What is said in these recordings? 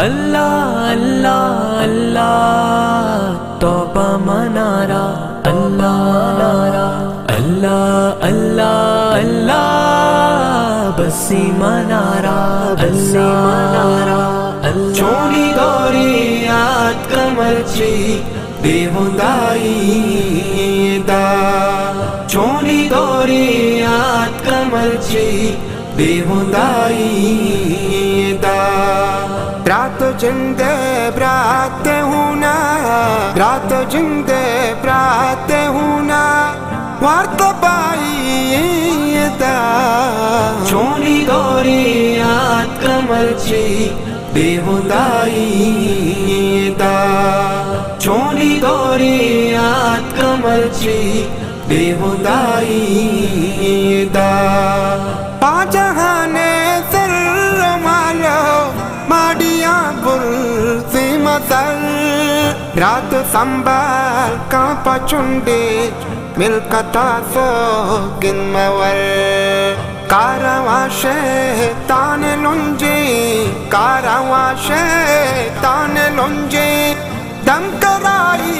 अल्लाह अल्लाह अल्लाह तौबा मनारा अल्लाह अल्लाह अल्लाह अल्लाह बसी मनारा चोरी गौरी याद कमरची बेहुदाई दा चोरी गौरी याद कमरची बेहुदाई दा रात जिंदे ब्राते हुना रात जिंदे ब्राते हुना वार्त बाई दा चोरी गौरी याद कमरची बेहुदाई दा चोरी गौरी याद कमरची बेहुदाई दा पाजहाने सर मालो माडिया बुल से मसल रात संभाल का पचुंडे मिलकता सो गिनमवर कारवा शैतान लुंजे कारवा शैतान लुंजे दम कराई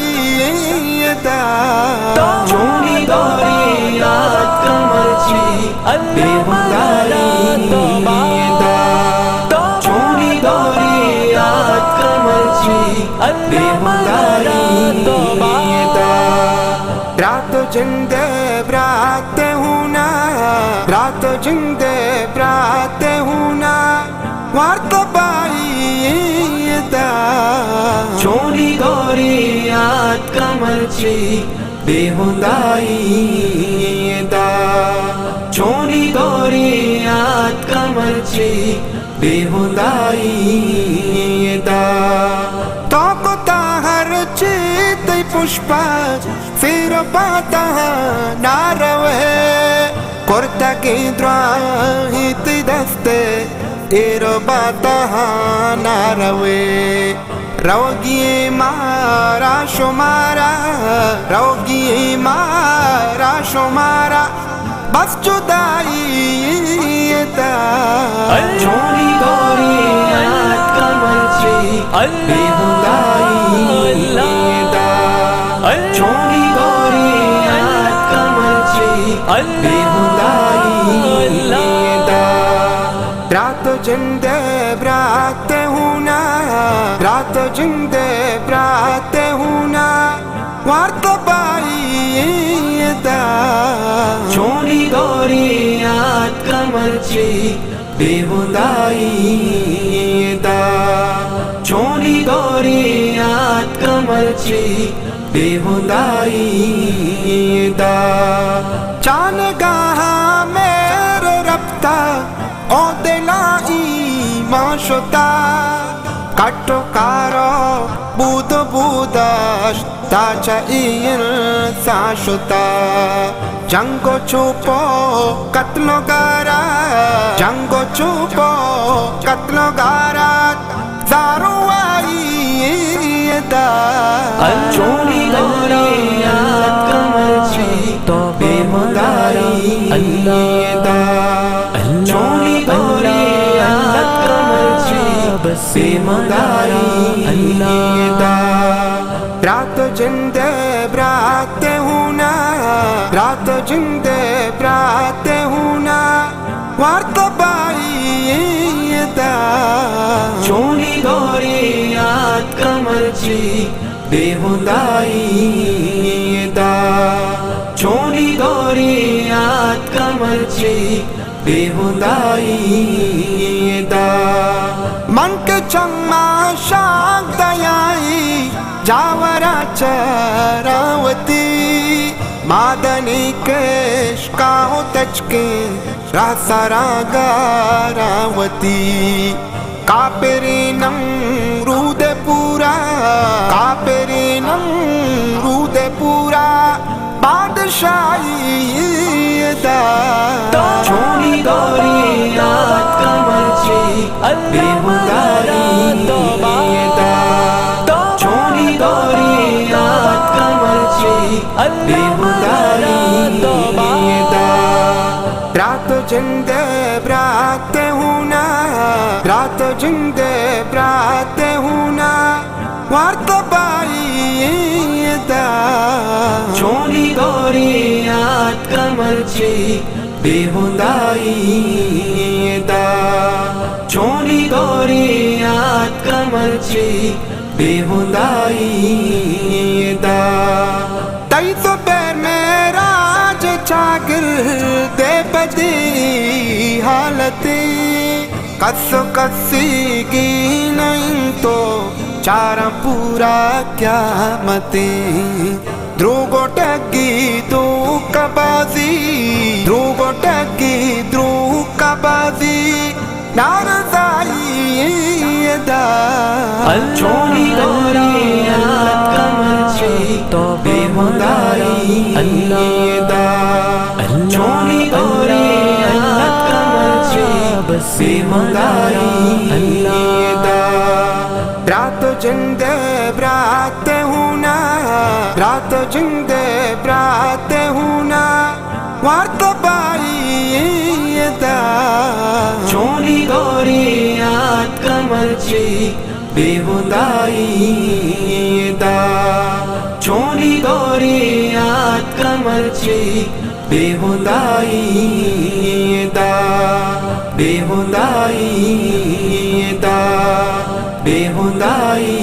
दा चोरी गौरी याद कमरची बेहुदाई दा चोरी गौरी याद कमरची बेहुदाई दा रात जिंदे ब्राते हुना रात जिंदे ब्राते हुना वार्त बाई दा चोरी गौरी याद कमरची बेहुदाई दा चोरी गौरी याद कमरची बेहुदाई दा तो कोता हर चीत पुष्पा फिर पाता नारवे कोर्ता की द्राहित दस्ते इरो बाता नारवे रोगी मारा शुमारा रोगी मारा शुमारा बस जुदाई दा चोरी गौरी याद कमरची बेहुदाई दा चोरी गौरी याद कमरची बेहुदाई दा रात जिंदे ब्राते हुना रात जिंदे ब्राते हुना वार्त बाई दा चोरी गौरी याद कमरची बेहुदाई दा चोरी गौरी याद कमरची बेहुदाई दा चान गाहा मेरे रफ्ता ओ दिलाई माशुता काटो कारो बूद बूदाश ताचा इन साशुता जंगो छुपो कत्लो गारा जंगो छुपो कत्लो गारा जारो आई दा चोरी गौरी याद कमरची तो बेहुदाई दा चोरी गौरी याद कमरची बेहुदाई दा रात जिंदे ब्राते हुना रात जिंदे ब्राते हुना वार्त बाई दा चोरी गौरी याद कमरची बेहुदाई दा चोरी गौरी याद कमरची बेहुदाई दा मन के चम्मा शाक दयाई जावरा चरावती मादनी केश काहो तचके रासरा गारावती कापेरी नमरूद पूरा कापेरी नमरूद पूरा बादशाही दा चोरी गौरी याद कमरची बेहुदाई दा चोरी गौरी याद कमरची बेहुदाई दा रात जिंदे ब्राते हुना रात जिंदे ब्राते हुना वार्त बाई दा चोनी गोरी आत कमरची बेहुदाई दा चोनी गोरी आत कमरची बेहुदाई दा तई तो पैर में राज चागिर दे बदी हालती कसो कसी की नहीं तो चारा पूरा क्या मते ध्रुवो टगी दो कबाजी ध्रुवो टगी ध्रुव कबाजी नारदाई दा चोनी गोरी आत कमरची तो बेहुदाई दा चोनी गोरी आत कमरची बेहुदाई दा रात जिंदे ब्राते हुना रात जिंदे ब्राते हुना वार्त बाई दा चोनी गोरी आत कमरची बेहुदाई दा चोनी गोरी आत कमरची बेहुदाई दा बेहुदाई दा बेहुदाई